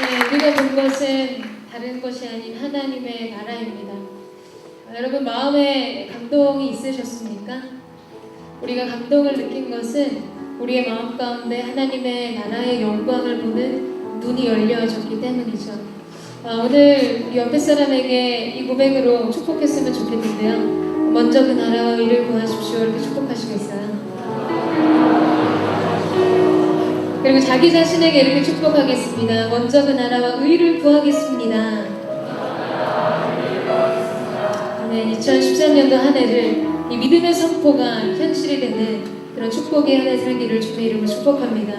우리가 본 것은 다른 것이 아닌 하나님의 나라입니다. 여러분 마음에 감동이 있으셨습니까? 우리가 감동을 느낀 것은 우리의 마음 가운데 하나님의 나라의 영광을 보는 눈이 열려졌기 때문이죠. 오늘 우리 옆에 사람에게 이 고백으로 축복했으면 좋겠는데요. 먼저 그 나라와 의를 구하십시오. 이렇게 축복하시겠어요? 그리고 자기 자신에게 이렇게 축복하겠습니다. 먼저 그 나라와 의를 구하겠습니다. 네, 2013년도 한 해를 이 믿음의 선포가 현실이 되는 그런 축복의 한 해 살기를 주님의 이름으로 축복합니다.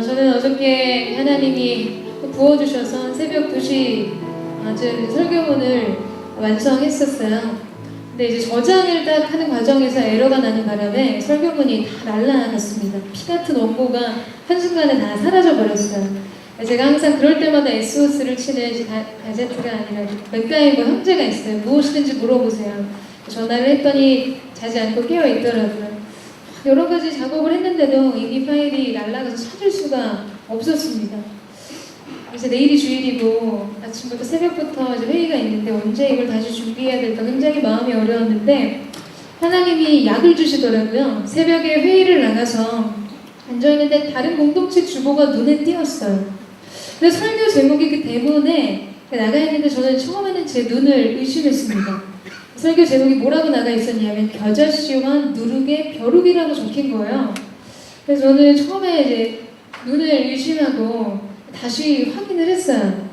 저는 어저께 하나님이 부어주셔서 새벽 2시 설교문을 완성했었어요. 근데 이제 저장을 딱 하는 과정에서 에러가 나는 바람에 설교문이 다 날아갔습니다. 피 같은 원고가 한순간에 다 사라져버렸어요. 제가 항상 그럴 때마다 SOS를 치는 가제트가 아니라 맥가이버 형제가 있어요. 무엇이든지 물어보세요. 전화를 했더니 자지 않고 깨어있더라고요. 여러 가지 작업을 했는데도 이미 파일이 날아가서 찾을 수가 없었습니다. 이제 내일이 주일이고 아침부터 새벽부터 이제 회의가 있는데 언제 이걸 다시 준비해야 될까 굉장히 마음이 어려웠는데 하나님이 약을 주시더라고요. 새벽에 회의를 나가서 앉아있는데 다른 공동체 주보가 눈에 띄었어요. 근데 설교 제목이 그 대본에 나가있는데 저는 처음에는 제 눈을 의심했습니다. 설교 제목이 뭐라고 나가 있었냐면 겨자씨와 누룩의 벼룩이라고 적힌 거예요. 그래서 저는 처음에 이제 눈을 의심하고 다시 확인을 했어요.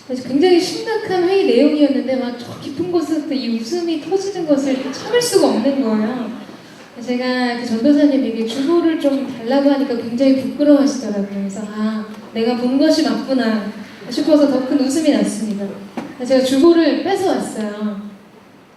그래서 굉장히 심각한 회의 내용이었는데 막 저 깊은 곳에서 이 웃음이 터지는 것을 참을 수가 없는 거예요. 제가 그 전도사님에게 주보를 좀 달라고 하니까 굉장히 부끄러워하시더라고요. 그래서 내가 본 것이 맞구나 싶어서 더 큰 웃음이 났습니다. 제가 주보를 뺏어왔어요.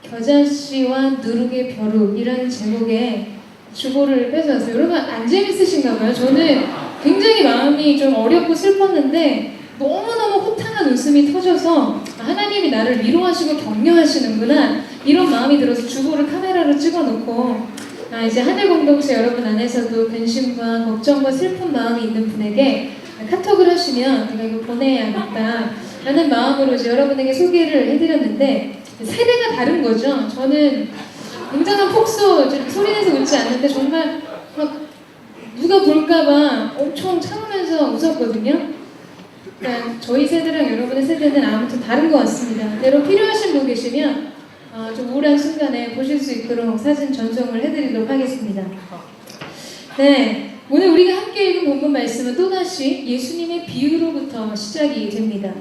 겨자씨와 누룩의 벼룩이라는 제목의 주보를 뺏어왔어요. 여러분 안 재밌으신가 봐요. 저는 굉장히 마음이 좀 어렵고 슬펐는데 너무너무 호탕한 웃음이 터져서 하나님이 나를 위로하시고 격려하시는구나 이런 마음이 들어서 주보를 카메라로 찍어놓고 이제 하늘 공동체 여러분 안에서도 근심과 걱정과 슬픈 마음이 있는 분에게 카톡을 하시면 내가 이거 보내야겠다 라는 마음으로 이제 여러분에게 소개를 해드렸는데 세대가 다른 거죠. 저는 굉장한 폭소 소리내서 웃지 않는데 정말 막 누가 볼까봐 엄청 참으면서 웃었거든요. 그러니까 저희 세대랑 여러분의 세대는 아무튼 다른 것 같습니다. 여러분 필요하신 분 계시면 좀 우울한 순간에 보실 수 있도록 사진 전송을 해드리도록 하겠습니다. 네, 오늘 우리가 함께 읽은 본문 말씀은 또다시 예수님의 비유로부터 시작이 됩니다.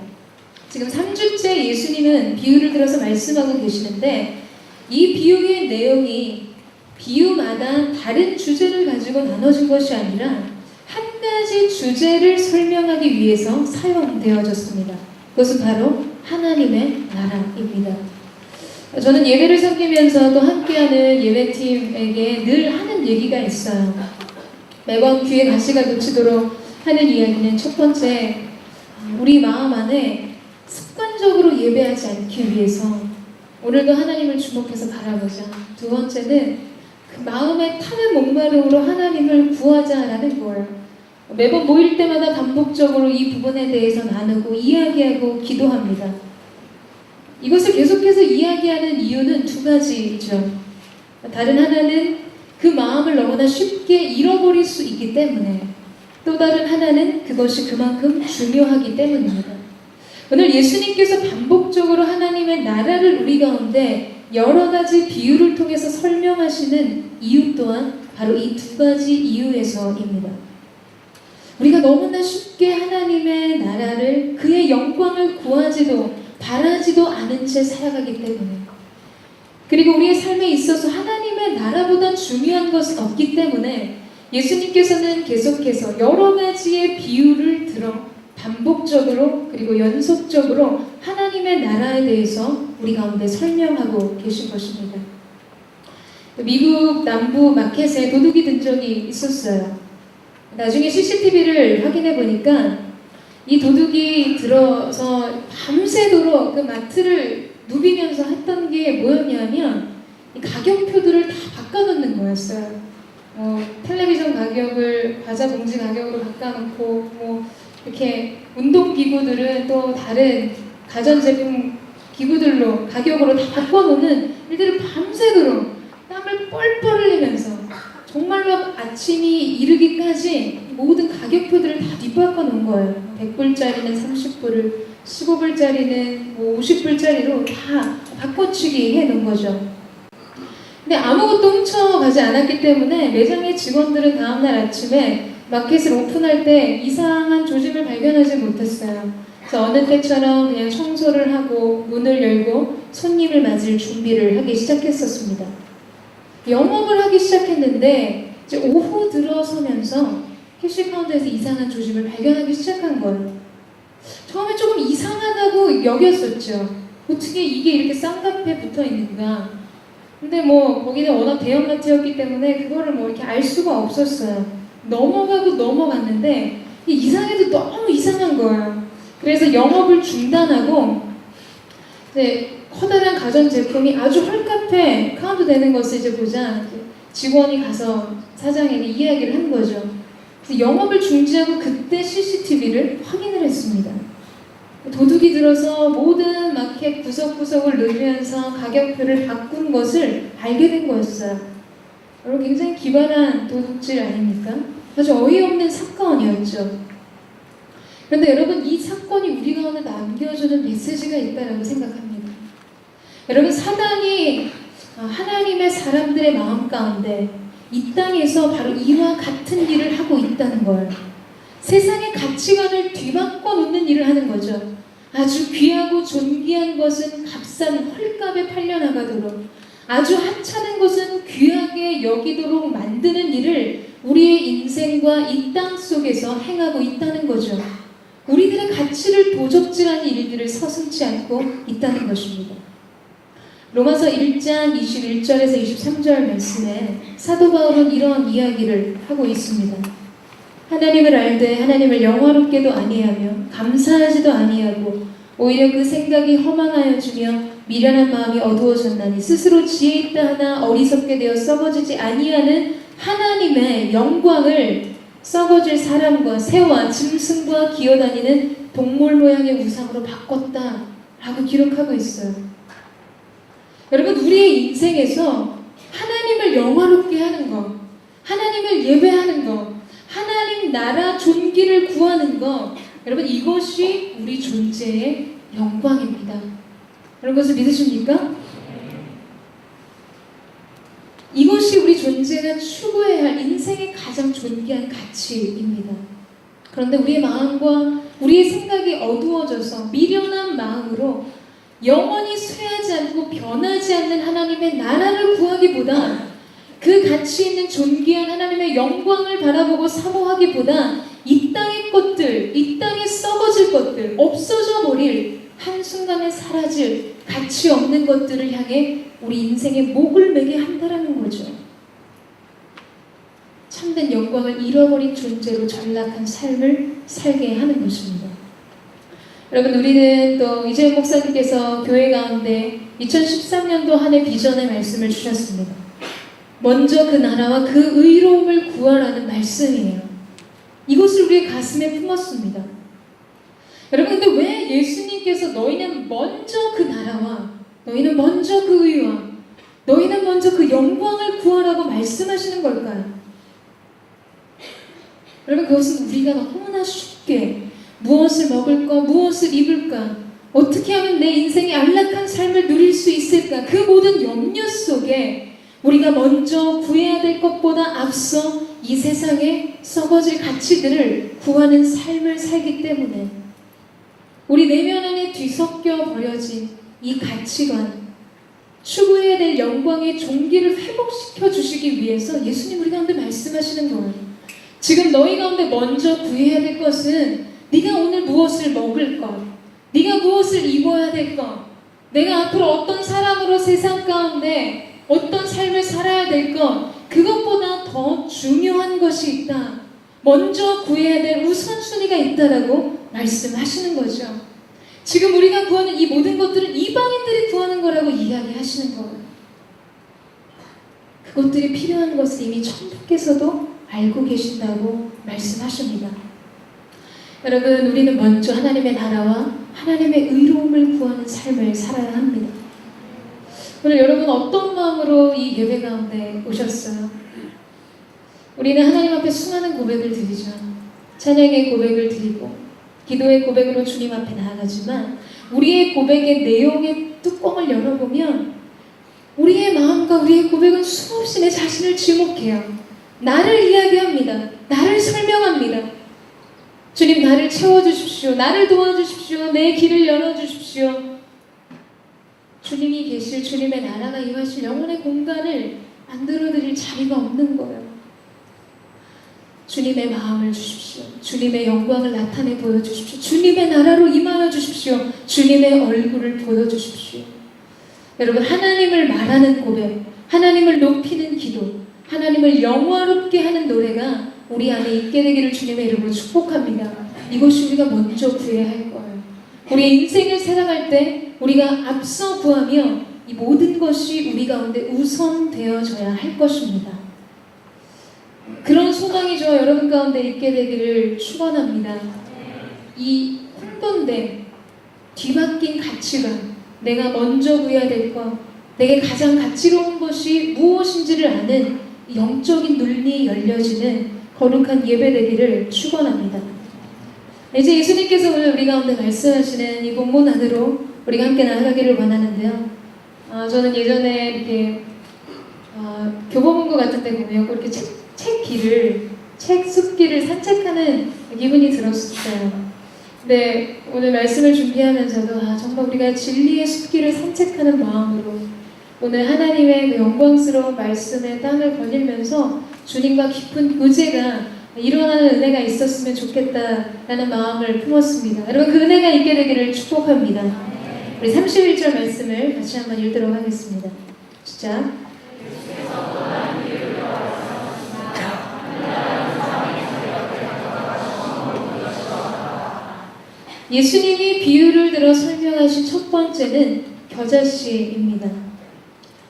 지금 3주째 예수님은 비유를 들어서 말씀하고 계시는데 이 비유의 내용이 비유마다 다른 주제를 가지고 나눠진 것이 아니라 한 가지 주제를 설명하기 위해서 사용되어졌습니다. 그것은 바로 하나님의 나라입니다. 저는 예배를 섬기면서도 함께하는 예배팀에게 늘 하는 얘기가 있어요. 매번 귀에 가시가 돋치도록 하는 이야기는 첫 번째, 우리 마음 안에 습관적으로 예배하지 않기 위해서 오늘도 하나님을 주목해서 바라보자. 두 번째는 그 마음의 타는 목마름으로 하나님을 구하자라는 거예요. 매번 모일 때마다 반복적으로 이 부분에 대해서 나누고 이야기하고 기도합니다. 이것을 계속해서 이야기하는 이유는 두 가지죠. 다른 하나는 그 마음을 너무나 쉽게 잃어버릴 수 있기 때문에, 또 다른 하나는 그것이 그만큼 중요하기 때문입니다. 오늘 예수님께서 반복적으로 하나님의 나라를 우리 가운데 여러 가지 비유를 통해서 설명하시는 이유 또한 바로 이 두 가지 이유에서입니다. 우리가 너무나 쉽게 하나님의 나라를 그의 영광을 구하지도 바라지도 않은 채 살아가기 때문에, 그리고 우리의 삶에 있어서 하나님의 나라보다 중요한 것은 없기 때문에 예수님께서는 계속해서 여러 가지의 비유를 들어 반복적으로 그리고 연속적으로 하나님의 나라에 대해서 우리 가운데 설명하고 계신 것입니다. 미국 남부 마켓에 도둑이 든 적이 있었어요. 나중에 CCTV를 확인해 보니까 이 도둑이 들어서 밤새도록 그 마트를 누비면서 했던 게 뭐였냐면 이 가격표들을 다 바꿔놓는 거였어요. 텔레비전 가격을 과자 봉지 가격으로 바꿔놓고 이렇게 운동기구들은 또 다른 가전제품 기구들로 가격으로 다 바꿔놓는 일들을 밤새도록 땀을 뻘뻘 흘리면서 정말로 아침이 이르기까지 모든 가격표들을 다 뒤바꿔 놓은 거예요. 100불짜리는 30불을, 15불짜리는 50불짜리로 다 바꿔치기 해 놓은 거죠. 근데 아무것도 훔쳐가지 않았기 때문에 매장의 직원들은 다음날 아침에 마켓을 오픈할 때 이상한 조짐을 발견하지 못했어요. 그래서 어느 때처럼 그냥 청소를 하고 문을 열고 손님을 맞을 준비를 하기 시작했었습니다. 영업을 하기 시작했는데 이제 오후 들어서면서 캐시 카운터에서 이상한 조짐을 발견하기 시작한 거예요. 처음에 조금 이상하다고 여겼었죠. 어떻게 이게 이렇게 쌍꺼풀에 붙어 있는가. 근데 뭐 거기는 워낙 대형마트였기 때문에 그거를 뭐 이렇게 알 수가 없었어요. 넘어가고 넘어갔는데 이상해도 너무 이상한 거예요. 그래서 영업을 중단하고 이제 커다란 가전제품이 아주 헐값에 카운트 되는 것을 이제 보자 직원이 가서 사장에게 이야기를 한 거죠. 그래서 영업을 중지하고 그때 CCTV를 확인을 했습니다. 도둑이 들어서 모든 마켓 구석구석을 누르면서 가격표를 바꾼 것을 알게 된 거였어요. 여러분 굉장히 기발한 도둑질 아닙니까? 아주 어이없는 사건이었죠. 그런데 여러분 이 사건이 우리 가운데 남겨주는 메시지가 있다고 생각합니다. 여러분 사단이 하나님의 사람들의 마음 가운데 이 땅에서 바로 이와 같은 일을 하고 있다는 걸, 세상의 가치관을 뒤바꿔 놓는 일을 하는 거죠. 아주 귀하고 존귀한 것은 값싼 헐값에 팔려나가도록, 아주 하찮은 것은 귀하게 여기도록 만드는 일을 우리의 인생과 이 땅 속에서 행하고 있다는 거죠. 우리들의 가치를 도적질하는 일들을 서슴지 않고 있다는 것입니다. 로마서 1장 21절에서 23절 말씀에 사도 바울은 이러한 이야기를 하고 있습니다. 하나님을 알되 하나님을 영화롭게도 아니하며 감사하지도 아니하고 오히려 그 생각이 허망하여 주며 미련한 마음이 어두워졌나니 스스로 지혜 있다 하나 어리석게 되어 썩어지지 아니하는 하나님의 영광을 썩어질 사람과 새와 짐승과 기어다니는 동물 모양의 우상으로 바꿨다 라고 기록하고 있어요. 여러분 우리의 인생에서 하나님을 영화롭게 하는 것, 하나님을 예배하는 것, 하나님 나라 존귀를 구하는 것, 여러분 이것이 우리 존재의 영광입니다. 여러분 그것을 믿으십니까? 이것이 우리 존재가 추구해야 할 인생의 가장 존귀한 가치입니다. 그런데 우리의 마음과 우리의 생각이 어두워져서 미련한 마음으로 영원히 쇠하지 않고 변하지 않는 하나님의 나라를 구하기보다, 그 가치 있는 존귀한 하나님의 영광을 바라보고 사모하기보다 이 땅의 것들, 이 땅에 썩어질 것들, 없어져 버릴, 한순간에 사라질 가치 없는 것들을 향해 우리 인생의 목을 매게 한다라는 거죠. 참된 영광을 잃어버린 존재로 전락한 삶을 살게 하는 것입니다. 여러분 우리는 또 이재용 목사님께서 교회 가운데 2013년도 한 해 비전의 말씀을 주셨습니다. 먼저 그 나라와 그 의로움을 구하라는 말씀이에요. 이것을 우리의 가슴에 품었습니다. 여러분 근데 왜 예수님께서 너희는 먼저 그 나라와 너희는 먼저 그 의와 너희는 먼저 그 영광을 구하라고 말씀하시는 걸까요? 여러분 그것은 우리가 너무나 쉽게 무엇을 먹을까, 무엇을 입을까, 어떻게 하면 내 인생의 안락한 삶을 누릴 수 있을까, 그 모든 염려 속에 우리가 먼저 구해야 될 것보다 앞서 이 세상에 썩어질 가치들을 구하는 삶을 살기 때문에 우리 내면 안에 뒤섞여 버려진 이 가치관, 추구해야 될 영광의 존귀를 회복시켜 주시기 위해서 예수님 우리 가운데 말씀하시는 거예요. 지금 너희 가운데 먼저 구해야 될 것은 네가 오늘 무엇을 먹을 것, 네가 무엇을 입어야 될 것, 내가 앞으로 어떤 사람으로 세상 가운데 어떤 삶을 살아야 될 것, 그것보다 더 중요한 것이 있다. 먼저 구해야 될 우선순위가 있다라고 말씀하시는 거죠. 지금 우리가 구하는 이 모든 것들은 이방인들이 구하는 거라고 이야기하시는 거예요. 그것들이 필요한 것을 이미 천부께서도 알고 계신다고 말씀하십니다. 여러분, 우리는 먼저 하나님의 나라와 하나님의 의로움을 구하는 삶을 살아야 합니다. 오늘 여러분 어떤 마음으로 이 예배 가운데 오셨어요? 우리는 하나님 앞에 수많은 고백을 드리죠. 찬양의 고백을 드리고 기도의 고백으로 주님 앞에 나아가지만 우리의 고백의 내용의 뚜껑을 열어보면 우리의 마음과 우리의 고백은 수없이 내 자신을 지목해요. 나를 이야기합니다. 나를 설명합니다. 주님, 나를 채워주십시오. 나를 도와주십시오. 내 길을 열어주십시오. 주님이 계실, 주님의 나라가 임하실 영혼의 공간을 만들어드릴 자리가 없는 거예요. 주님의 마음을 주십시오. 주님의 영광을 나타내 보여주십시오. 주님의 나라로 임하여 주십시오. 주님의 얼굴을 보여주십시오. 여러분, 하나님을 말하는 고백, 하나님을 높이는 기도, 하나님을 영화롭게 하는 노래가 우리 안에 있게 되기를 주님의 이름으로 축복합니다. 이것이 우리가 먼저 구해야 할 거예요. 우리의 인생을 살아갈 때 우리가 앞서 구하며 이 모든 것이 우리 가운데 우선되어져야 할 것입니다. 그런 소망이 저 여러분 가운데 있게 되기를 축원합니다. 이 혼돈된 뒤바뀐 가치관, 내가 먼저 구해야 될 것, 내게 가장 가치로운 것이 무엇인지를 아는 영적인 눈이 열려지는 거룩한 예배 되기를 축원합니다. 이제 예수님께서 오늘 우리 가운데 말씀하시는 이 본문 안으로 우리가 함께 나아가기를 원하는데요. 저는 예전에 이렇게 교보문고 같은 데 보면 이렇게 책 숲길을 산책하는 기분이 들었어요. 근데 오늘 말씀을 준비하면서도 정말 우리가 진리의 숲길을 산책하는 마음으로 오늘 하나님의 그 영광스러운 말씀의 땅을 거닐면서 주님과 깊은 교제가 일어나는 은혜가 있었으면 좋겠다라는 마음을 품었습니다. 여러분, 그 은혜가 있게 되기를 축복합니다. 우리 31절 말씀을 같이 한번 읽도록 하겠습니다. 시작. 예수님이 비유를 들어 설명하신 첫 번째는 겨자씨입니다.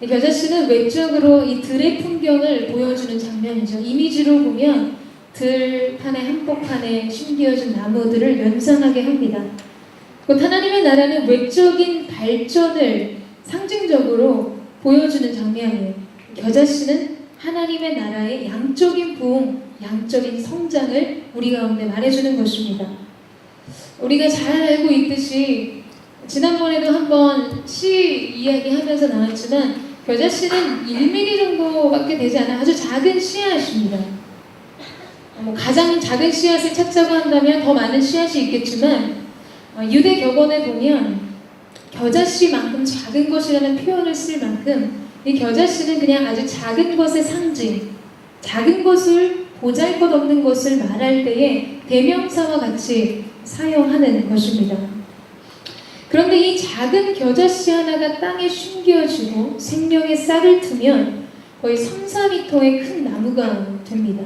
겨자씨는 외적으로 이 들의 풍경을 보여주는 장면이죠. 이미지로 보면 들판에 한복판에 심겨진 나무들을 연상하게 합니다. 곧 하나님의 나라는 외적인 발전을 상징적으로 보여주는 장면이에요. 겨자씨는 하나님의 나라의 양적인 부흥, 양적인 성장을 우리 가운데 말해주는 것입니다. 우리가 잘 알고 있듯이 지난번에도 한번 씨 이야기하면서 나왔지만 겨자씨는 1mm 정도밖에 되지 않아요. 아주 작은 씨앗입니다. 가장 작은 씨앗을 찾자고 한다면 더 많은 씨앗이 있겠지만 유대 격언에 보면 겨자씨만큼 작은 것이라는 표현을 쓸 만큼 이 겨자씨는 그냥 아주 작은 것의 상징, 작은 것을 보잘것없는 것을 말할 때에 대명사와 같이 사용하는 것입니다. 그런데 이 작은 겨자씨 하나가 땅에 심겨지고 생명의 싹을 트면 거의 3-4m의 큰 나무가 됩니다.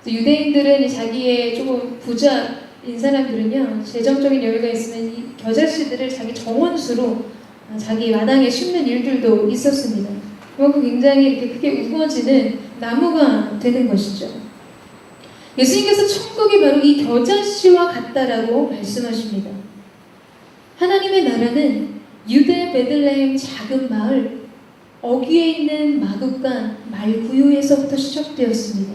유대인들은 자기의 조금 부자인 사람들은요, 재정적인 여유가 있으면 이 겨자씨들을 자기 정원수로 자기 마당에 심는 일들도 있었습니다. 그만큼 굉장히 이렇게 크게 우거지는 나무가 되는 것이죠. 예수님께서 천국이 바로 이 겨자씨와 같다라고 말씀하십니다. 하나님의 나라는 유대 베들레헴 작은 마을, 어귀에 있는 마국간 말구유에서부터 시작되었습니다.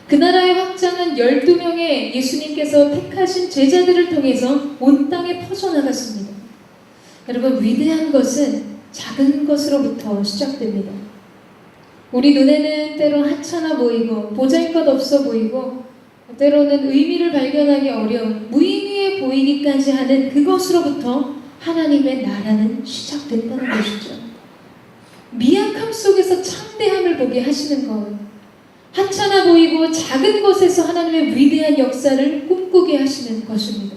그 나라의 확장은 12명의 예수님께서 택하신 제자들을 통해서 온 땅에 퍼져나갔습니다. 여러분, 위대한 것은 작은 것으로부터 시작됩니다. 우리 눈에는 때로 하찮아 보이고 보잘것없어 보이고 때로는 의미를 발견하기 어려운 무의미해 보이기까지 하는 그것으로부터 하나님의 나라는 시작된다는 것이죠. 미약함 속에서 창대함을 보게 하시는 것, 하찮아 보이고 작은 것에서 하나님의 위대한 역사를 꿈꾸게 하시는 것입니다.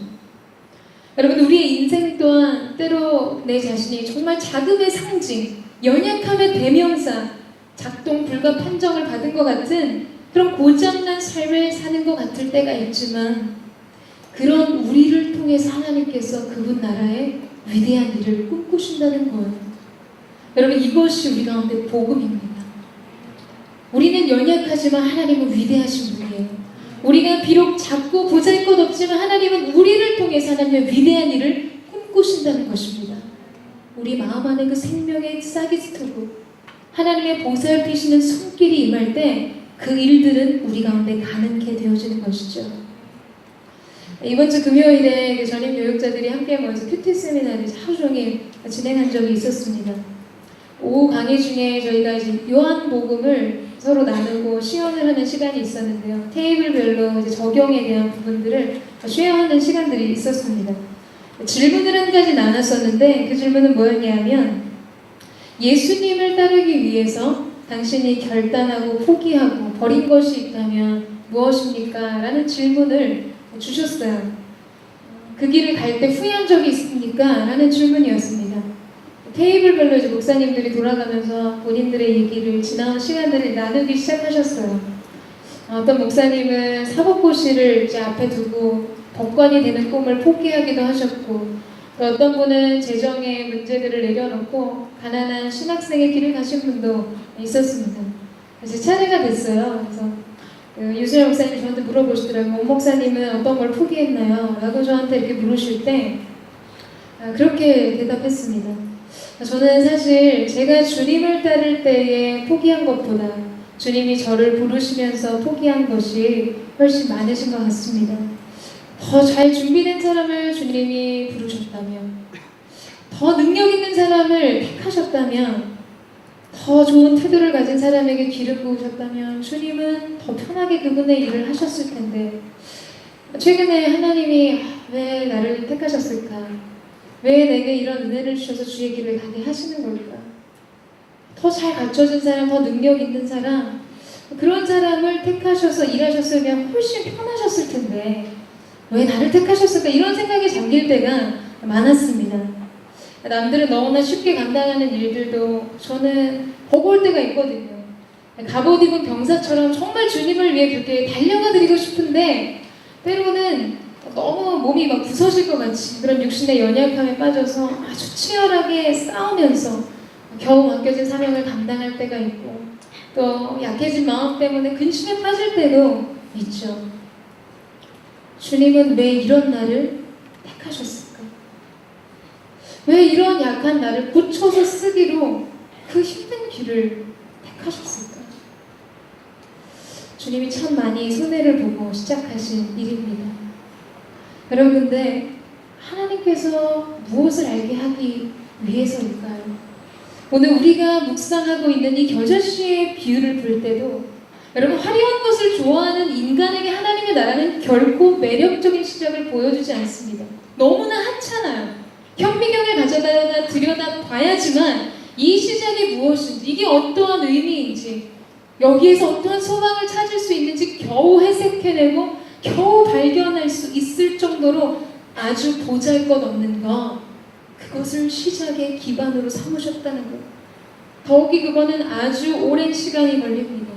여러분, 우리의 인생 또한 때로 내 자신이 정말 자금의 상징, 연약함의 대명사, 작동 불가 판정을 받은 것 같은 그런 고장난 삶을 사는 것 같을 때가 있지만 그런 우리를 통해서 하나님께서 그분 나라의 위대한 일을 꿈꾸신다는 거예요. 여러분, 이것이 우리 가운데 복음입니다. 우리는 연약하지만 하나님은 위대하신 분이에요. 우리가 비록 작고 보잘것없지만 하나님은 우리를 통해서 하나님의 위대한 일을 꿈꾸신다는 것입니다. 우리 마음 안에 그 생명의 싹이 스트고 하나님의 보살피시는 손길이 임할 때 그 일들은 우리 가운데 가능케 되어지는 것이죠. 이번 주 금요일에 그 전임 교육자들이 함께 모여서 큐티 세미나를 하루 종일 진행한 적이 있었습니다. 오후 강의 중에 저희가 이제 요한복음을 서로 나누고 시연을 하는 시간이 있었는데요. 테이블별로 이제 적용에 대한 부분들을 쉐어하는 시간들이 있었습니다. 질문을 한 가지 나눴었는데 그 질문은 뭐였냐면 예수님을 따르기 위해서 당신이 결단하고 포기하고 버린 것이 있다면 무엇입니까? 라는 질문을 주셨어요. 그 길을 갈 때 후회한 적이 있습니까? 라는 질문이었습니다. 테이블별로 이제 목사님들이 돌아가면서 본인들의 얘기를 지나온 시간들을 나누기 시작하셨어요. 어떤 목사님은 사법고시를 이제 앞에 두고 법관이 되는 꿈을 포기하기도 하셨고, 또 어떤 분은 재정의 문제들을 내려놓고 가난한 신학생의 길을 가신 분도 있었습니다. 이제 차례가 됐어요. 그래서 유수열 목사님이 저한테 물어보시더라고요. 오 목사님은 어떤 걸 포기했나요? 라고 저한테 이렇게 물으실 때 그렇게 대답했습니다. 저는 사실 제가 주님을 따를 때에 포기한 것보다 주님이 저를 부르시면서 포기한 것이 훨씬 많으신 것 같습니다. 더 잘 준비된 사람을 주님이 부르셨다면, 더 능력 있는 사람을 택하셨다면, 더 좋은 태도를 가진 사람에게 기름 부으셨다면 주님은 더 편하게 그분의 일을 하셨을 텐데, 최근에 하나님이 왜 나를 택하셨을까? 왜 내게 이런 은혜를 주셔서 주의 길을 가게 하시는 걸까? 더 잘 갖춰진 사람, 더 능력 있는 사람, 그런 사람을 택하셔서 일하셨으면 훨씬 편하셨을 텐데 왜 나를 택하셨을까? 이런 생각에 잠길 때가 많았습니다. 남들은 너무나 쉽게 감당하는 일들도 저는 버거울 때가 있거든요. 갑옷 입은 병사처럼 정말 주님을 위해 그렇게 달려가 드리고 싶은데 때로는 너무 몸이 막 부서질 것 같이 그런 육신의 연약함에 빠져서 아주 치열하게 싸우면서 겨우 맡겨진 사명을 감당할 때가 있고, 또 약해진 마음 때문에 근심에 빠질 때도 있죠. 주님은 왜 이런 나를 택하셨을까? 왜 이런 약한 나를 고쳐서 쓰기로 그 힘든 길을 택하셨을까? 주님이 참 많이 손해를 보고 시작하신 일입니다. 여러분, 근데 하나님께서 무엇을 알게 하기 위해서일까요? 오늘 우리가 묵상하고 있는 이 겨자씨의 비유를 볼 때도 여러분, 화려한 것을 좋아하는 인간에게 하나님의 나라는 결코 매력적인 시작을 보여주지 않습니다. 너무나 하찮아요. 현미경을 가져다가 들여다 봐야지만 이 시작이 무엇인지, 이게 어떠한 의미인지, 여기에서 어떠한 소망을 찾을 수 있는지 겨우 해석해내고 겨우 발견할 수 있을 정도로 아주 보잘것없는 것, 그것을 시작의 기반으로 삼으셨다는 것. 더욱이 그거는 아주 오랜 시간이 걸립니다.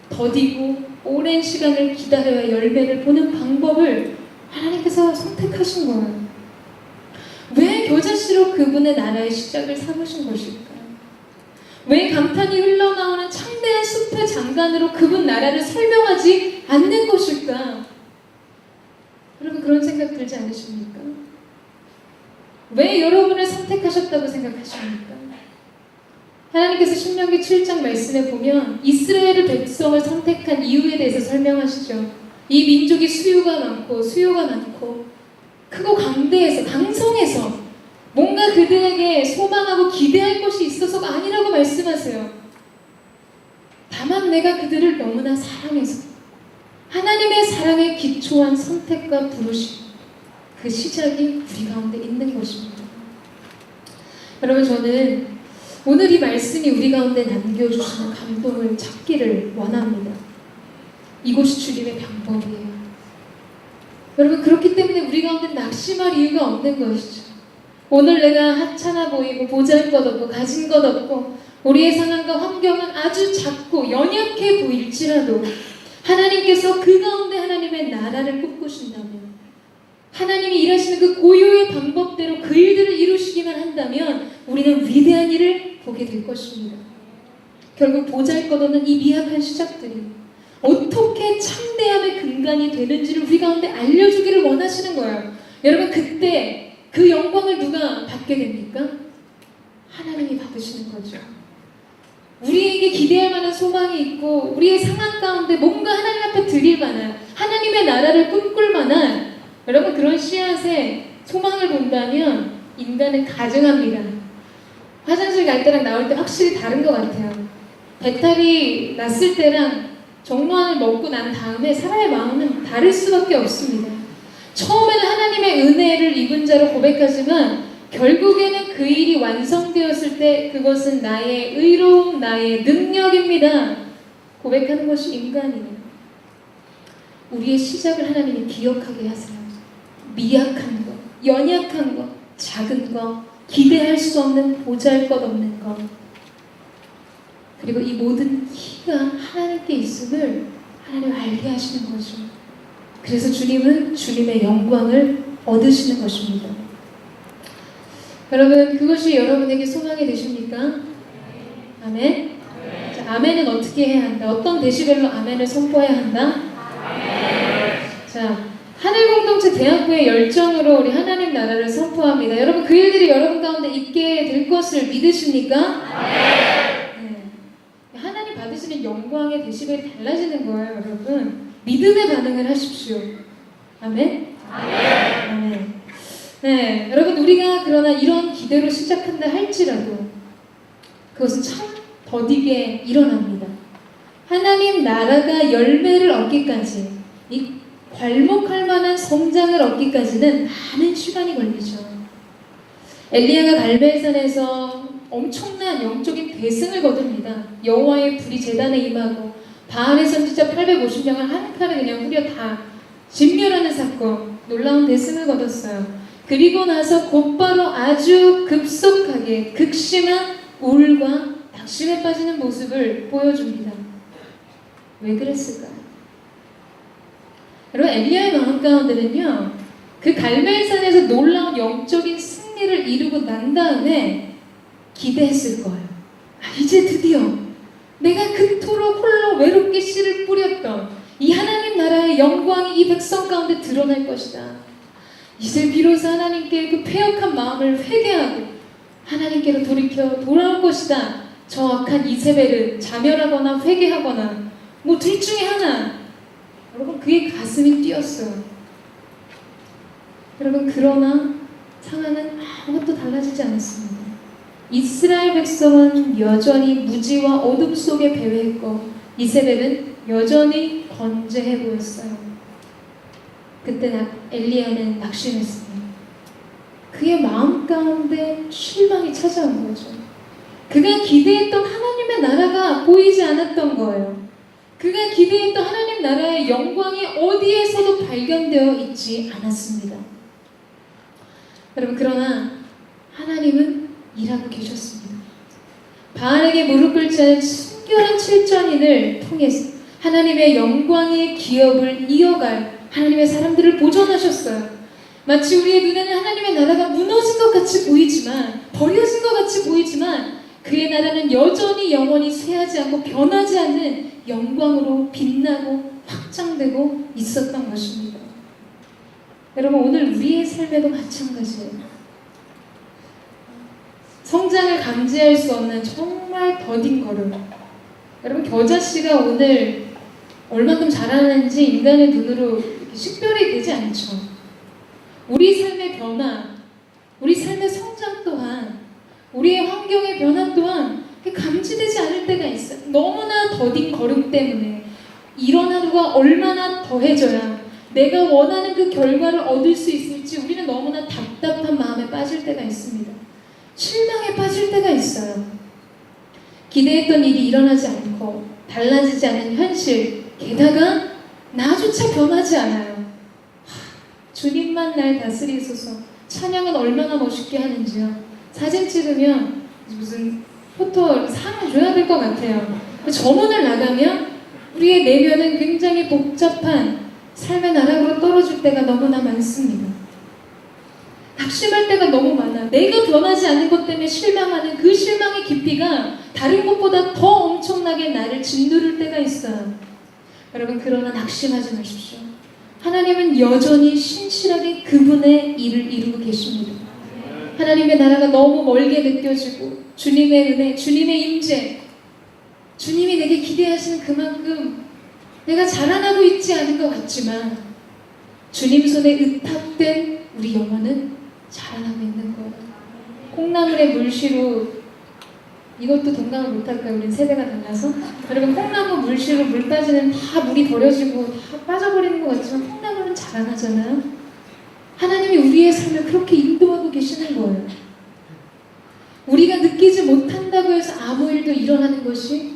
더디고 오랜 시간을 기다려야 열매를 보는 방법을 하나님께서 선택하신 거예요. 왜 겨자씨로 그분의 나라의 시작을 삼으신 것일까요? 왜 감탄이 흘러나오는 창대한 숲의 장관으로 그분 나라를 설명하지 않는 것일까? 여러분, 그런 생각 들지 않으십니까? 왜 여러분을 선택하셨다고 생각하십니까? 하나님께서 신명기 7장 말씀에 보면 이스라엘의 백성을 선택한 이유에 대해서 설명하시죠. 이 민족이 수요가 많고 크고 강대해서 강성해서 뭔가 그들에게 소망하고 기대할 것이 있어서가 아니라고 말씀하세요. 다만 내가 그들을 너무나 사랑해서 하나님의 사랑에 기초한 선택과 부르심, 그 시작이 우리 가운데 있는 것입니다. 여러분, 저는 오늘 이 말씀이 우리 가운데 남겨주시는 감동을 찾기를 원합니다. 이곳이 주님의 방법이에요. 여러분, 그렇기 때문에 우리 가운데 낙심할 이유가 없는 것이죠. 오늘 내가 하찮아 보이고 보잘것없고 가진 것 없고 우리의 상황과 환경은 아주 작고 연약해 보일지라도 하나님께서 그 가운데 하나님의 나라를 꿈꾸신다면, 하나님이 일하시는 그 고유의 방법대로 그 일들을 이루시기만 한다면 우리는 위대한 일을 보게 될 것입니다. 결국 보잘것없는 이 미약한 시작들이 어떻게 참대함의 근간이 되는지를 우리 가운데 알려주기를 원하시는 거예요. 여러분, 그때 그 영광을 누가 받게 됩니까? 하나님이 받으시는 거죠. 우리에게 기대할 만한 소망이 있고 우리의 상황 가운데 뭔가 하나님 앞에 드릴 만한, 하나님의 나라를 꿈꿀 만한, 여러분, 그런 씨앗에 소망을 본다면 인간은 가증합니다. 화장실 갈 때랑 나올 때 확실히 다른 것 같아요. 배탈이 났을 때랑 정로안을 먹고 난 다음에 사람의 마음은 다를 수밖에 없습니다. 처음에는 하나님의 은혜를 입은 자로 고백하지만 결국에는 그 일이 완성되었을 때 그것은 나의 의로움, 나의 능력입니다. 고백하는 것이 인간이에요. 우리의 시작을 하나님이 기억하게 하세요. 미약한 것, 연약한 것, 작은 것, 기대할 수 없는, 보잘것없는 것, 그리고 이 모든 키가 하나님께 있음을 하나님 알게 하시는 거죠. 그래서 주님은 주님의 영광을 얻으시는 것입니다. 여러분, 그것이 여러분에게 소망이 되십니까? 아멘? 자, 아멘은 어떻게 해야 한다? 어떤 데시벨로 아멘을 선포해야 한다? 자, 하늘공동체 대학교의 열정으로 우리 하나님 나라를 선포합니다. 여러분, 그 일들이 여러분 가운데 있게 될 것을 믿으십니까? 네. 하나님 받으시는 영광의 데시벨이 달라지는 거예요, 여러분. 믿음의 반응을 하십시오. 아멘? 아멘. 네, 여러분, 우리가 그러나 이런 기대로 시작한다 할지라도 그것은 참 더디게 일어납니다. 하나님 나라가 열매를 얻기까지, 이 괄목할 만한 성장을 얻기까지는 많은 시간이 걸리죠. 엘리야가 갈멜산에서 엄청난 영적인 대승을 거둡니다. 여호와의 불이 제단에 임하고 바알의 선지자 850명을 한 칼에 그냥 후려 다 진멸하는 사건, 놀라운 대승을 거뒀어요. 그리고 나서 곧바로 아주 급속하게 극심한 우울과 낙심에 빠지는 모습을 보여줍니다. 왜 그랬을까요? 여러분, 엘리야의 마음 가운데는요, 그 갈멜산에서 놀라운 영적인 승리를 이루고 난 다음에 기대했을 거예요. 아, 이제 드디어 내가 그토록 홀로 외롭게 씨를 뿌렸던 이 하나님 나라의 영광이 이 백성 가운데 드러날 것이다. 이제 비로소 하나님께 그 패역한 마음을 회개하고 하나님께로 돌아올 것이다. 저 악한 이세벨을 자멸하거나 회개하거나 뭐 둘 중에 하나. 여러분, 그의 가슴이 뛰었어요. 여러분, 그러나 상황은 아무것도 달라지지 않았습니다. 이스라엘 백성은 여전히 무지와 어둠 속에 배회했고 이세벨은 여전히 건재해 보였어요. 그때 엘리야는 낙심했습니다. 그의 마음 가운데 실망이 찾아온 거죠. 그가 기대했던 하나님의 나라가 보이지 않았던 거예요. 그가 기대했던 하나님 나라의 영광이 어디에서도 발견되어 있지 않았습니다. 여러분, 그러나 하나님은 일하고 계셨습니다. 바알에게 무릎 꿇지 않은 순결한 7천인을 통해서 하나님의 영광의 기업을 이어갈 하나님의 사람들을 보존하셨어요. 마치 우리의 눈에는 하나님의 나라가 무너진 것 같이 보이지만, 버려진 것 같이 보이지만 그의 나라는 여전히 영원히 쇠하지 않고 변하지 않는 영광으로 빛나고 확장되고 있었던 것입니다. 여러분, 오늘 우리의 삶에도 마찬가지예요. 성장을 감지할 수 없는 정말 더딘 걸음. 여러분, 겨자씨가 오늘 얼마큼 자라는지 인간의 눈으로 식별이 되지 않죠. 우리 삶의 변화, 우리 삶의 성장 또한, 우리의 환경의 변화 또한 감지되지 않을 때가 있어요. 너무나 더딘 걸음 때문에 이런 하루가 얼마나 더해져야 내가 원하는 그 결과를 얻을 수 있을지 우리는 너무나 답답한 마음에 빠질 때가 있습니다. 실망에 빠질 때가 있어요. 기대했던 일이 일어나지 않고 달라지지 않는 현실, 게다가 나조차 변하지 않아요. 주님만 날 다스리소서. 찬양은 얼마나 멋있게 하는지요. 사진 찍으면 무슨 포토 상을 줘야 될 것 같아요. 저문을 나가면 우리의 내면은 굉장히 복잡한 삶의 나락으로 떨어질 때가 너무나 많습니다. 낙심할 때가 너무 많아. 내가 변하지 않는 것 때문에 실망하는 그 실망의 깊이가 다른 것보다 더 엄청나게 나를 짓누를 때가 있어요. 여러분, 그러나 낙심하지 마십시오. 하나님은 여전히 신실하게 그분의 일을 이루고 계십니다. 하나님의 나라가 너무 멀게 느껴지고 주님의 은혜, 주님의 임재, 주님이 내게 기대하시는 그만큼 내가 자라나고 있지 않은 것 같지만 주님 손에 의탁된 우리 영혼은 자라나고 있는 거예요. 콩나물의 물씨로, 이것도 동감을 못할까요? 우린 세대가 달라서. 여러분, 콩나물 물씨로 물 빠지는 다 물이 버려지고 다 빠져버리는 것 같지만 콩나물은 자라나잖아요. 하나님이 우리의 삶을 그렇게 인도하고 계시는 거예요. 우리가 느끼지 못한다고 해서 아무 일도 일어나지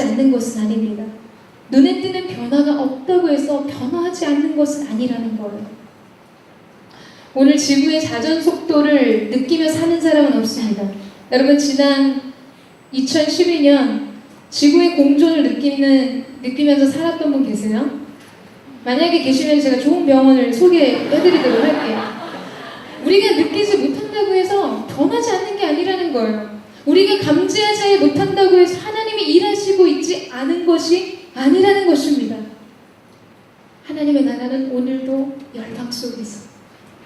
않는 것은 아닙니다. 눈에 띄는 변화가 없다고 해서 변화하지 않는 것은 아니라는 거예요. 오늘 지구의 자전 속도를 느끼며 사는 사람은 없습니다. 여러분, 지난 2012년 지구의 공존을 느끼면서 살았던 분 계세요? 만약에 계시면 제가 좋은 병원을 소개해드리도록 할게요. 우리가 느끼지 못한다고 해서 변하지 않는 게 아니라는 거예요. 우리가 감지하지 못한다고 해서 하나님이 일하시고 있지 않은 것이 아니라는 것입니다. 하나님의 나라는 오늘도 열방 속에서,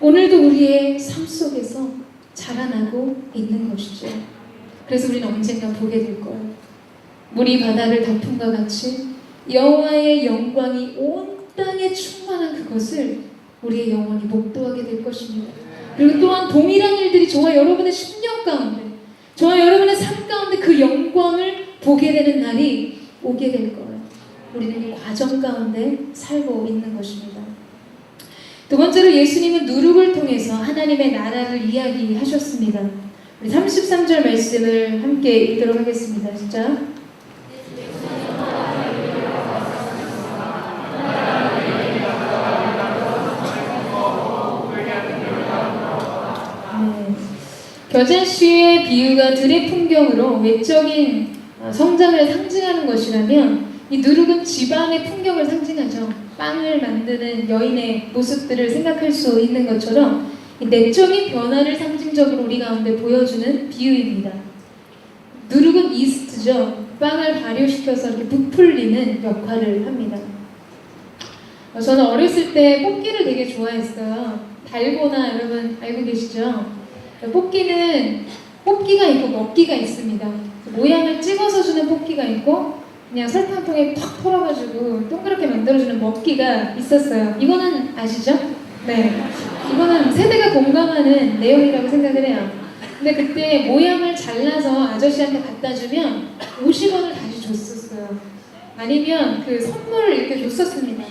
오늘도 우리의 삶 속에서 자라나고 있는 것이죠. 그래서 우리는 언젠가 보게 될 거예요. 물이 바다를 덮음과 같이 여호와의 영광이 온 땅에 충만한 그것을 우리의 영혼이 목도하게 될 것입니다. 그리고 또한 동일한 일들이 저와 여러분의 심령 가운데, 저와 여러분의 삶 가운데 그 영광을 보게 되는 날이 오게 될 거예요. 우리는 이 과정 가운데 살고 있는 것입니다. 두 번째로, 예수님은 누룩을 통해서 하나님의 나라를 이야기하셨습니다. 우리 33절 말씀을 함께 읽도록 하겠습니다. 진짜. 겨자씨의 비유가 들의 풍경으로 외적인 성장을 상징하는 것이라면, 이 누룩은 지방의 풍경을 상징하죠. 빵을 만드는 여인의 모습들을 생각할 수 있는 것처럼 이 내적인 변화를 상징적으로 우리 가운데 보여주는 비유입니다. 누룩은 이스트죠. 빵을 발효시켜서 이렇게 부풀리는 역할을 합니다. 저는 어렸을 때 뽑기를 되게 좋아했어요. 달고나 여러분 알고 계시죠? 뽑기는 뽑기가 있고 먹기가 있습니다. 모양을 찍어서 주는 뽑기가 있고 그냥 설탕통에 팍 털어가지고 동그랗게 만들어주는 먹기가 있었어요. 이거는 아시죠? 네. 이거는 세대가 공감하는 내용이라고 생각을 해요. 근데 그때 모양을 잘라서 아저씨한테 갖다 주면 50원을 다시 줬었어요. 아니면 그 선물을 이렇게 줬었습니다.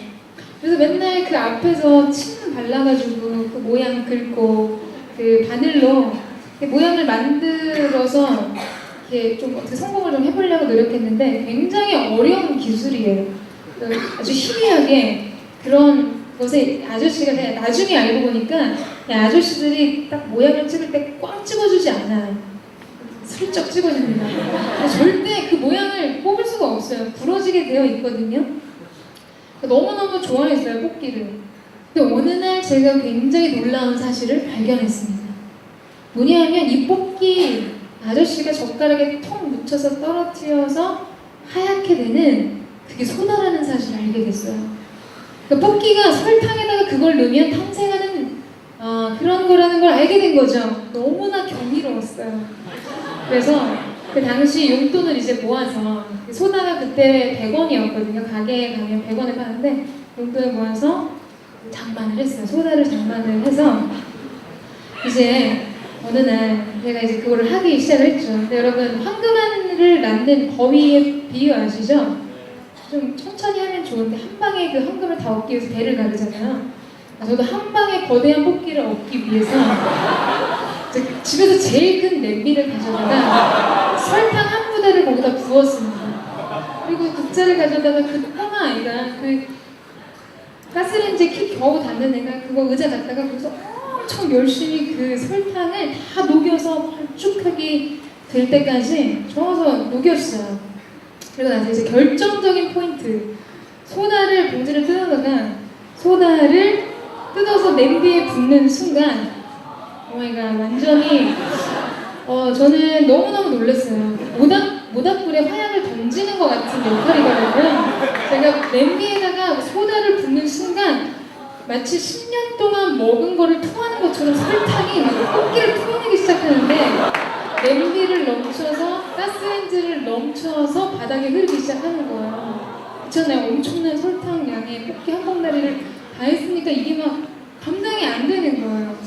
그래서 맨날 그 앞에서 침 발라가지고 그 모양 긁고 그 바늘로 모양을 만들어서 이렇게 좀 어떻게 성공을 좀 해보려고 노력했는데 굉장히 어려운 기술이에요. 아주 희미하게 그런 것에 아저씨가 그냥 나중에 알고 보니까 아저씨들이 딱 모양을 찍을 때 꽉 찍어주지 않아요. 슬쩍 찍어줍니다. 절대 그 모양을 뽑을 수가 없어요. 부러지게 되어 있거든요. 너무너무 좋아했어요, 뽑기를. 근데 어느 날 제가 굉장히 놀라운 사실을 발견했습니다. 뭐냐면 이 뽑기 아저씨가 젓가락에 통 묻혀서 떨어뜨려서 하얗게 되는 그게 소다라는 사실을 알게 됐어요. 그러니까 뽑기가 설탕에다가 그걸 넣으면 탄생하는 그런 거라는 걸 알게 된 거죠. 너무나 경이로웠어요. 그래서 그 당시 용돈을 이제 모아서 소다가 그때 100원이었거든요. 가게에 가면 100원에 파는데 용돈을 모아서 장만을 했어요. 소다를 장만을 해서 이제 어느 날 제가 이제 그거를 하기 시작을 했죠. 근데 여러분, 황금알을 낳는 거위의 비유 아시죠? 좀 천천히 하면 좋은데 한 방에 그 황금을 다 얻기 위해서 배를 가르잖아요. 저도 한 방에 거대한 뽑기를 얻기 위해서 집에서 제일 큰 냄비를 가져다가 설탕 한 부대를 거기다 부었습니다. 그리고 국자를 가져다가 그 꼬마 아이가 그 가스레인지에 키 겨우 닿는 애가 그거 의자 갖다가 거기서 엄청 열심히 그 설탕을 다 녹여서 걸쭉하게 될 때까지 저어서 녹였어요. 그리고 나서 이제 결정적인 포인트, 소다를 봉지를 뜯어다가 소다를 뜯어서 냄비에 붓는 순간 오마이갓, 완전히 저는 너무너무 놀랐어요. 모닥불에 화약을 던지는 것 같은 역할이거든요. 제가 제가 냄비에다가 소다를 붓는 순간 마치 10년 동안 먹은 거를 토하는 것처럼 설탕이 막 꽃기를 토해내기 시작하는데 냄비를 넘쳐서 가스레인지를 넘쳐서 바닥에 흐르기 시작하는 거예요. 있잖아요. 엄청난 설탕량의 꽃게 한 봉다리를 다 했으니까 이게 막 감당이 안 되는 거예요.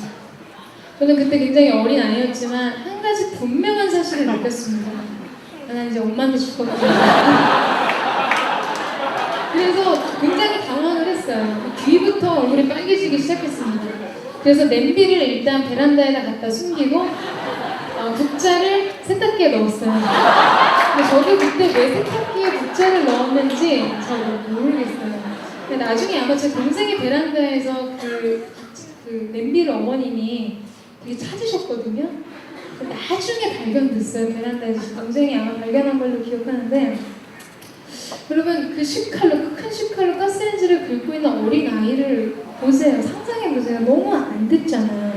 저는 그때 굉장히 어린 아이였지만 한 가지 분명한 사실을 느꼈습니다. 난 이제 엄마한테 죽거든요. 그래서 굉장히 당황을 했어요. 귀부터 얼굴이 빨개지기 시작했습니다. 그래서 냄비를 일단 베란다에다 갖다 숨기고 국자를 세탁기에 넣었어요. 근데 저도 그때 왜 세탁기에 국자를 넣었는지 잘 모르겠어요. 근데 나중에 아마 제 동생이 베란다에서 그 냄비를 어머님이 되게 찾으셨거든요. 나중에 발견됐어요. 베란다에서 동생이 아마 발견한 걸로 기억하는데, 여러분 그 큰 10칼로 가스레인지를 긁고 있는 어린 아이를 보세요. 상상해 보세요. 너무 안 듣잖아요.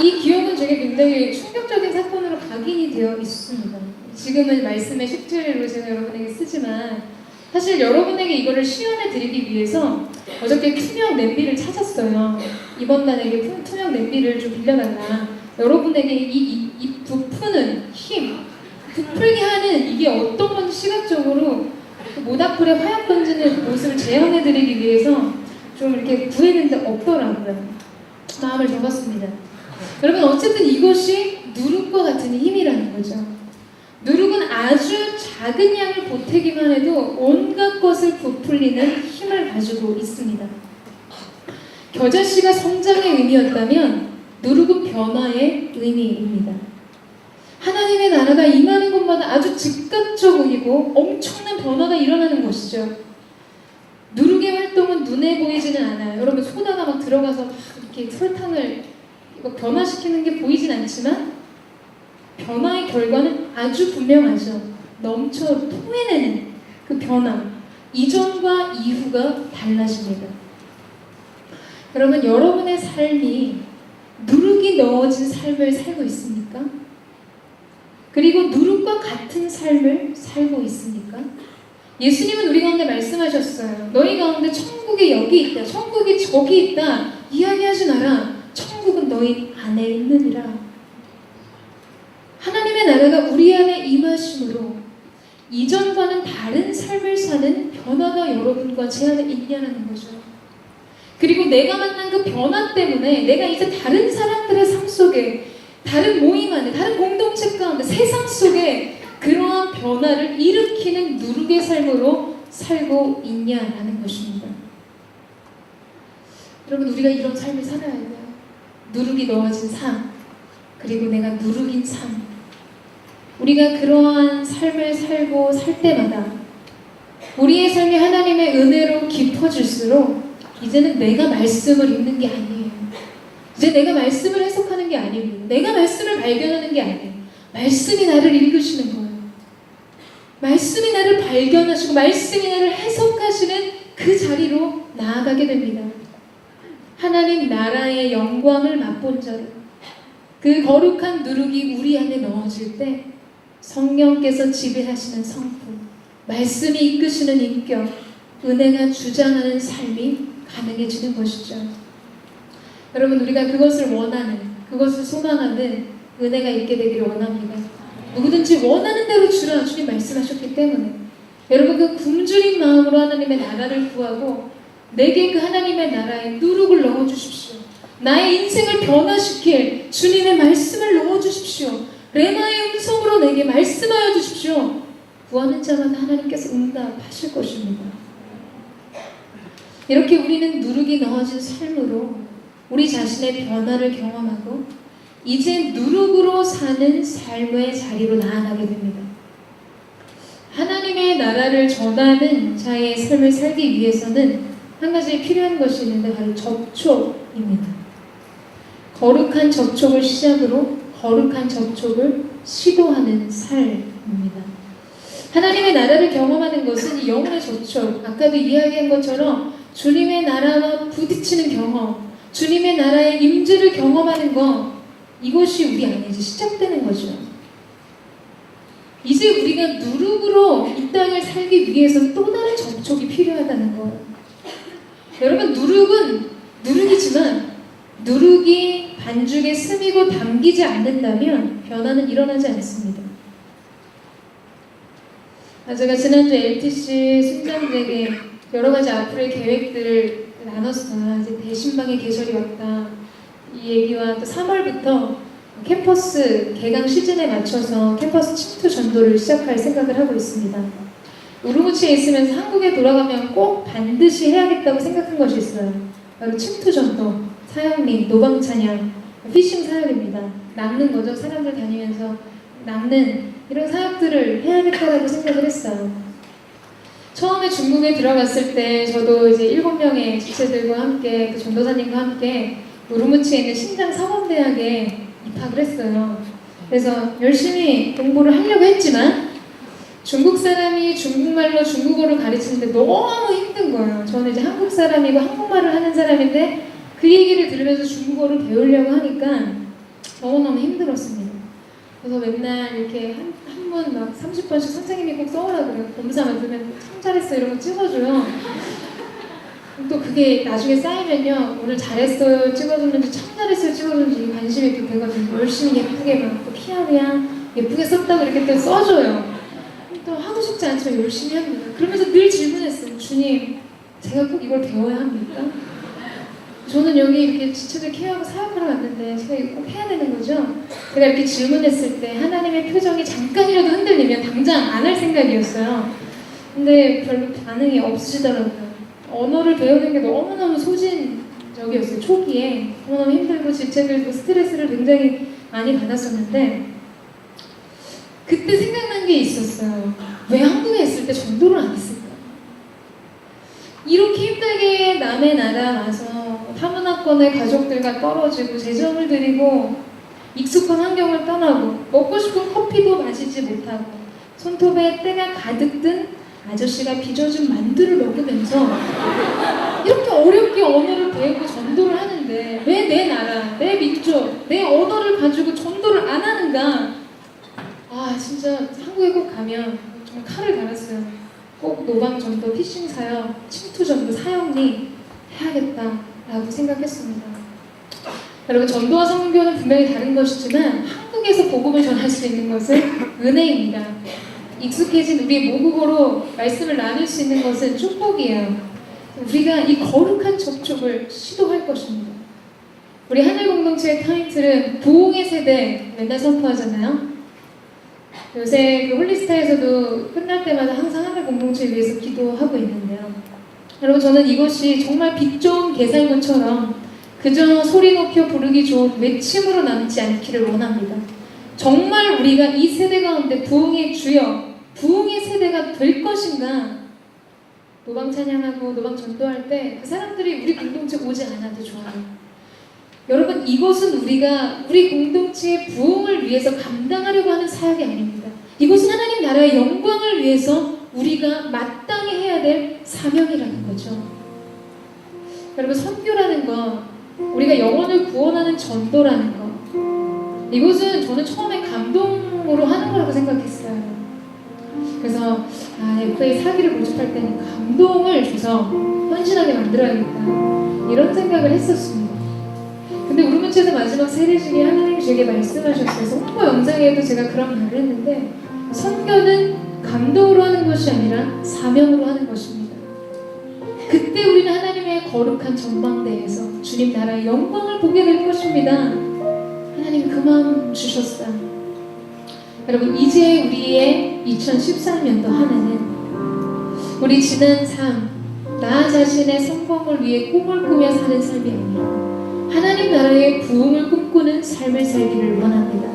이 기억은 제게 굉장히 충격적인 사건으로 각인이 되어 있습니다. 지금은 말씀의 식재료로 제가 여러분에게 쓰지만 사실 여러분에게 이거를 시연해 드리기 위해서 어저께 투명 냄비를 찾았어요. 이번 단에게 투명 냄비를 좀 빌려달라. 여러분에게 이 부푸는 힘, 부풀게 하는 이게 어떤 건지 시각적으로 모닥불에 화약 던지는 모습을 재현해 드리기 위해서 좀 이렇게 구했는데 없더라고요. 마음을 접었습니다. 여러분 어쨌든 이것이 누룩과 같은 힘이라는 거죠. 누룩은 아주 작은 양을 보태기만 해도 온갖 것을 부풀리는 힘을 가지고 있습니다. 겨자씨가 성장의 의미였다면 누룩은 변화의 의미입니다. 하나님의 나라가 임하는 곳마다 아주 즉각적이고 엄청난 변화가 일어나는 것이죠. 누룩의 활동은 눈에 보이지는 않아요. 여러분 소다가 막 들어가서 막 이렇게 설탕을 막 변화시키는 게 보이진 않지만 변화의 결과는 아주 분명하죠. 넘쳐 토해내는 그 변화, 이전과 이후가 달라집니다. 여러분 여러분의 삶이 누룩이 넣어진 삶을 살고 있습니까? 그리고 누룩과 같은 삶을 살고 있습니까? 예수님은 우리 가운데 말씀하셨어요. 너희 가운데 천국이 여기 있다, 천국이 저기 있다 이야기하지 마라. 천국은 너희 안에 있느니라. 하나님의 나라가 우리 안에 임하심으로 이전과는 다른 삶을 사는 변화가 여러분과 제 안에 있냐는 거죠. 그리고 내가 만난 그 변화 때문에 내가 이제 다른 사람들의 삶 속에, 다른 모임 안에, 다른 공동체 가운데, 세상 속에 그러한 변화를 일으키는 누룩의 삶으로 살고 있냐라는 것입니다. 여러분 우리가 이런 삶을 살아야 돼요. 누룩이 넣어진 삶, 그리고 내가 누룩인 삶. 우리가 그러한 삶을 살고 살 때마다 우리의 삶이 하나님의 은혜로 깊어질수록 이제는 내가 말씀을 읽는 게 아니에요. 이제 내가 말씀을 해석하는 게 아니고 내가 말씀을 발견하는 게 아니에요. 말씀이 나를 읽으시는 거예요. 말씀이 나를 발견하시고 말씀이 나를 해석하시는 그 자리로 나아가게 됩니다. 하나님 나라의 영광을 맛본 자로 그 거룩한 누룩이 우리 안에 넣어질 때 성령께서 지배하시는 성품, 말씀이 이끄시는 인격, 은혜가 주장하는 삶이 가능해지는 것이죠. 여러분 우리가 그것을 원하는, 그것을 소망하는 은혜가 있게 되기를 원합니다. 누구든지 원하는 대로 주라 주님 말씀하셨기 때문에 여러분 그 굶주린 마음으로 하나님의 나라를 구하고 내게 그 하나님의 나라에 누룩을 넣어주십시오. 나의 인생을 변화시킬 주님의 말씀을 넣어주십시오. 레마의 음성으로 내게 말씀하여 주십시오. 구하는 자마다 하나님께서 응답하실 것입니다. 이렇게 우리는 누룩이 넣어진 삶으로 우리 자신의 변화를 경험하고 이제 누룩으로 사는 삶의 자리로 나아가게 됩니다. 하나님의 나라를 전하는 자의 삶을 살기 위해서는 한 가지 필요한 것이 있는데 바로 접촉입니다. 거룩한 접촉을 시작으로 거룩한 접촉을 시도하는 삶입니다. 하나님의 나라를 경험하는 것은 이 영혼의 접촉, 아까도 이야기한 것처럼 주님의 나라와 부딪히는 경험, 주님의 나라의 임재를 경험하는 것, 이것이 우리 안에 이제 시작되는 거죠. 이제 우리가 누룩으로 이 땅을 살기 위해서 또 다른 접촉이 반죽에 스미고 담기지 않는다면 변화는 일어나지 않습니다. 제가 지난주 LTC 순장들에게 여러 가지 앞으로의 계획들을 나눴어요. 이제 대신방의 계절이 왔다. 이 얘기와 또 3월부터 캠퍼스 개강 시즌에 맞춰서 캠퍼스 침투 전도를 시작할 생각을 하고 있습니다. 우르무치에 있으면서 한국에 돌아가면 꼭 반드시 해야겠다고 생각한 것이 있어요. 바로 침투 전도, 사역리, 노방 찬양, 피싱 사역입니다. 낚는 거죠. 사람들 다니면서 낚는 이런 사역들을 해야겠다고 생각을 했어요. 처음에 중국에 들어갔을 때 저도 이제 7명의 지체들과 함께 그 전도사님과 함께 우르무치에 있는 신장 사범대학에 입학을 했어요. 그래서 열심히 공부를 하려고 했지만 중국 사람이 중국말로 중국어를 가르치는데 너무 힘든 거예요. 저는 이제 한국 사람이고 한국말을 하는 사람인데 그 얘기를 들으면서 중국어를 배우려고 하니까 너무너무 힘들었습니다. 그래서 맨날 이렇게 한 번 막 30번씩 선생님이 꼭 써오라 그래요. 검사 만들면 참 잘했어 이런 거 찍어줘요. 또 그게 나중에 쌓이면요, 오늘 잘했어요 찍어줬는지 참 잘했어요 찍어줬는지 관심이 또 되거든요. 열심히 예쁘게 막 또 피아노야 예쁘게 썼다고 이렇게 또 써줘요. 또 하고 싶지 않지만 열심히 합니다. 그러면서 늘 질문했어요. 주님, 제가 꼭 이걸 배워야 합니까? 저는 여기 이렇게 지체들 케어하고 사역하러 왔는데 제가 이거 꼭 해야 되는 거죠? 제가 이렇게 질문했을 때 하나님의 표정이 잠깐이라도 흔들리면 당장 안 할 생각이었어요. 근데 별로 반응이 없으시더라고요. 언어를 배우는 게 너무너무 소진적이었어요. 초기에 너무너무 힘들고 지체들도 스트레스를 굉장히 많이 받았었는데 그때 생각난 게 있었어요. 왜 한국에 있을 때 전도를 안 했을까? 이렇게 힘들게 남의 나라 와서 타문화권의 가족들과 떨어지고 재정을 들이고 익숙한 환경을 떠나고 먹고 싶은 커피도 마시지 못하고 손톱에 때가 가득 든 아저씨가 빚어준 만두를 먹으면서 이렇게 어렵게 언어를 배우고 전도를 하는데 왜 내 나라, 내 민족, 내 언어를 가지고 전도를 안 하는가? 아 진짜 한국에 꼭 가면 정말 칼을 갈았어요. 꼭 노방 전도, 피싱 사역, 침투 전도, 사역리 해야겠다라고 생각했습니다. 여러분 전도와 선교는 분명히 다른 것이지만 한국에서 복음을 전할 수 있는 것은 은혜입니다. 익숙해진 우리의 모국어로 말씀을 나눌 수 있는 것은 축복이에요. 우리가 이 거룩한 접촉을 시도할 것입니다. 우리 하늘 공동체의 타이틀은 부흥의 세대 맨날 선포하잖아요. 요새 그 홀리스타에서도 끝날 때마다 항상 하늘 공동체를 위해서 기도하고 있는데요. 여러분 저는 이것이 정말 빛 좋은 개살구처럼 그저 소리 높여 부르기 좋은 외침으로 남지 않기를 원합니다. 정말 우리가 이 세대 가운데 부흥의 주역, 부흥의 세대가 될 것인가? 노방 찬양하고 노방 전도할 때 그 사람들이 우리 공동체 오지 않아도 좋아요. 여러분 이것은 우리가 우리 공동체의 부흥을 위해서 감당하려고 하는 사역이 아닙니다. 이것은 하나님 나라의 영광을 위해서 우리가 마땅히 해야 될 사명이라는 거죠. 여러분 선교라는 거, 우리가 영혼을 구원하는 전도라는 거, 이것은 저는 처음에 감동으로 하는 거라고 생각했어요. 그래서 FA 사기를 모집할 때는 감동을 줘서 헌신하게 만들어야겠다 이런 생각을 했었습니다. 근데 우르무치에서 마지막 세례 중에 하나님이 제게 말씀하셨어요. 홍보 영상에도 제가 그런 말을 했는데 선교는 감동으로 하는 것이 아니라 사명으로 하는 것입니다. 그때 우리는 하나님의 거룩한 전망대에서 주님 나라의 영광을 보게 될 것입니다. 하나님 그 마음 주셨어요. 여러분 이제 우리의 2013년도 한 해는 우리 지난 삶, 나 자신의 성공을 위해 꿈을 꾸며 사는 삶이 아니라 하나님 나라의 부흥을 꿈꾸는 삶을 살기를 원합니다.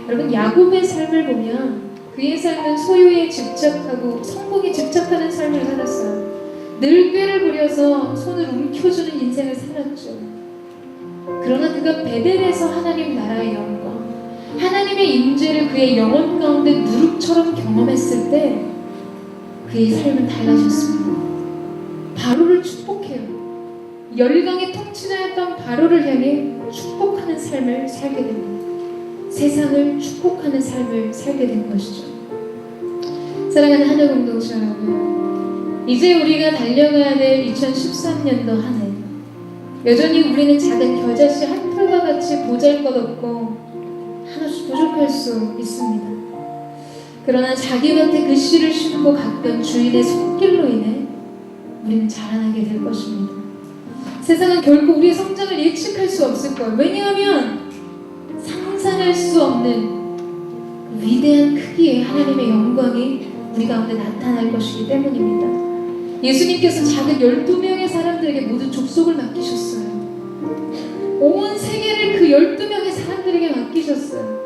여러분 야곱의 삶을 보면 그의 삶은 소유에 집착하고 성공에 집착하는 삶을 살았어요. 늘 꾀를 부려서 손을 움켜주는 인생을 살았죠. 그러나 그가 베델에서 하나님 나라의 영광, 하나님의 임재를 그의 영혼 가운데 누룩처럼 경험했을 때 그의 삶은 달라졌습니다. 바로를 축복해요. 열강의 통치자였던 바로를 향해 축복하는 삶을 살게 됩니다. 세상을 축복하는 삶을 살게 된 것이죠. 사랑하는 하늘 공동체 여러분, 이제 우리가 달려가야 될 2013년도 한 해, 여전히 우리는 작은 겨자씨 한 풀과 같이 보잘것없고 하나씩 부족할 수 있습니다. 그러나 자기 밭에 그 씨를 심고 갔던 주인의 손길로 인해 우리는 자라나게 될 것입니다. 세상은 결코 우리의 성장을 예측할 수 없을 거예요. 왜냐하면 상상할 수 없는 위대한 크기의 하나님의 영광이 우리 가운데 나타날 것이기 때문입니다. 예수님께서 작은 12명의 사람들에게 모든 족속을 맡기셨어요. 온 세계를 그 12명의 사람들에게 맡기셨어요.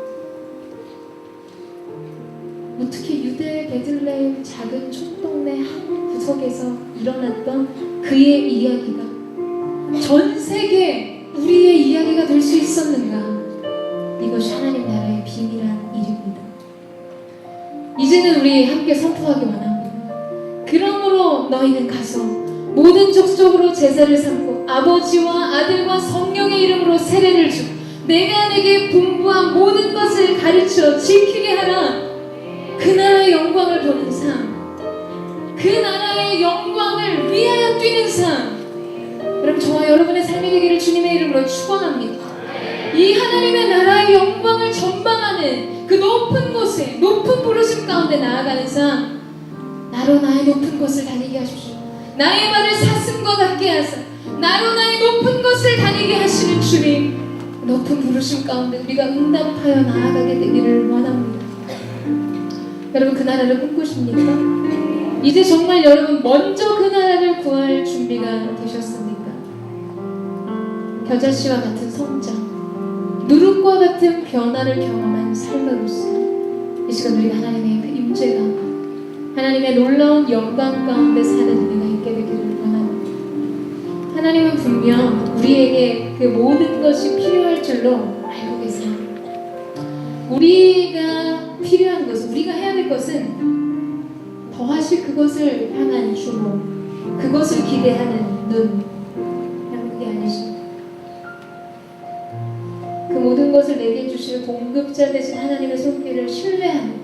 특히 유대 베들레헴 작은 촌동네 한 구석에서 일어났던 그의 이야기가 전 세계 우리의 이야기가 될 수 있었는가? 이것이 하나님 나라의 비밀한 일입니다. 이제는 우리 함께 선포하기 원합니다. 그러므로 너희는 가서 모든 족속으로 제사를 삼고 아버지와 아들과 성령의 이름으로 세례를 주고 내가 내게 분부한 모든 것을 가르쳐 지키게 하라. 그 나라의 영광을 보는 삶, 그 나라의 영광을 위하여 뛰는 삶, 여러분 저와 여러분의 삶이 되기를 주님의 이름으로 축원합니다. 이 하나님의 나라의 영광을 전망하는 그 높은 곳에 높은 부르심 가운데 나아가는 삶, 나로 나의 높은 곳을 다니게 하십시오. 나의 발을 사슴과 같게 하사 나로 나의 높은 곳을 다니게 하시는 주님, 높은 부르심 가운데 우리가 응답하여 나아가게 되기를 원합니다. 여러분 그 나라를 꿈꾸십니까? 이제 정말 여러분 먼저 그 나라를 구할 준비가 되셨습니까? 겨자씨와 같은 성장, 누룩과 같은 변화를 경험한 삶으로서 이 시간 우리가 하나님의 그 임재가 하나님의 놀라운 영광 가운데 사는 우리가 있게 되기를 원합니다. 하나님은 분명 우리에게 그 모든 것이 필요할 줄로 알고 계세요. 우리가 필요한 것은, 우리가 해야 될 것은 더하실 그것을 향한 주목, 그것을 기대하는 눈, 여러분 그게 아니십니까? 그 모든 것을 내게 주실 공급자 되신 하나님의 손길을 신뢰하는,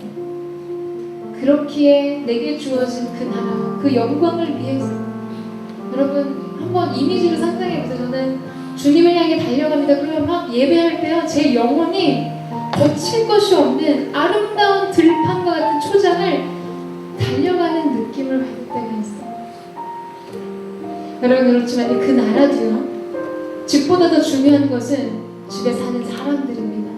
그렇기에 내게 주어진 그 나라, 그 영광을 위해서. 여러분 한번 이미지를 상상해보세요. 저는 주님을 향해 달려갑니다. 그러면 막 예배할 때요, 제 영혼이 거칠 것이 없는 아름다운 들판과 같은 초장을 달려가는 느낌을 받을 때가 있어요. 여러분 그렇지만 그 나라도요, 집보다 더 중요한 것은 집에 사는 사람들입니다.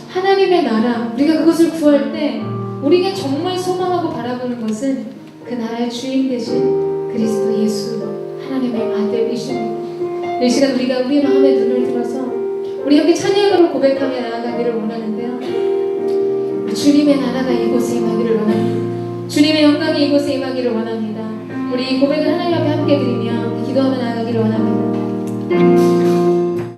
하나님의 나라, 우리가 그것을 구할 때 우리가 정말 소망하고 바라보는 것은 그 나라의 주인 되신 그리스도 예수, 하나님의 아들이십니다. 이 시간 우리가 우리의 마음에 눈을 들어서 우리 함께 찬양으로 고백하며 나아가기를 원하는데요, 주님의 나라가 이곳에 임하기를 원합니다. 주님의 영광이 이곳에 임하기를 원합니다. 우리 이 고백을 하나님 앞에 함께 드리며 기도하며 나아가기를 원합니다.